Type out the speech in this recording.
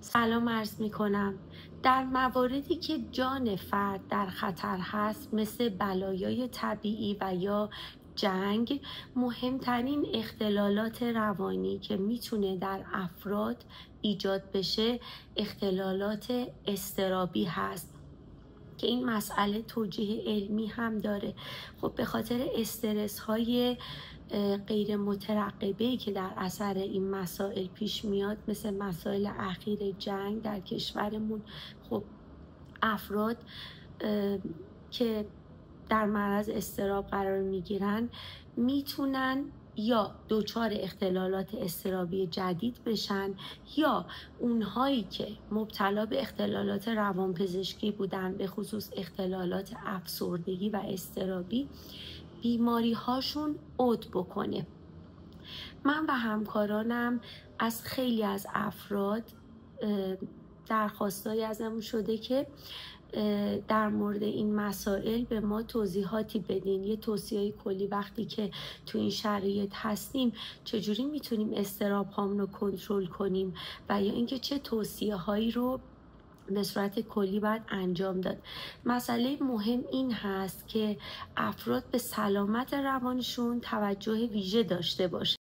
سلام عرض می کنم. در مواردی که جان فرد در خطر هست مثل بلایای طبیعی و یا جنگ، مهمترین اختلالات روانی که میتونه در افراد ایجاد بشه اختلالات اضطرابی هست که این مسئله توجیه علمی هم داره. خب به خاطر استرس های غیر مترقبه‌ای که در اثر این مسائل پیش میاد، مثل مسائل اخیر جنگ در کشورمون، خب افراد که در معرض اضطراب قرار میگیرن میتونن یا دچار اختلالات اضطرابی جدید بشن، یا اونهایی که مبتلا به اختلالات روانپزشکی بودن، به خصوص اختلالات افسردگی و اضطرابی، بیماری هاشون عود بکنه. من و همکارانم از خیلی از افراد درخواستایی ازمون شده که در مورد این مسائل به ما توضیحاتی بدین، یه توصیه کلی وقتی که تو این شرایط هستیم چجوری میتونیم اضطراب هامون رو کنترل کنیم و یا اینکه چه توصیه هایی رو به صورت کلی باید انجام داد. مسئله مهم این هست که افراد به سلامت روانشون توجه ویژه داشته باشن.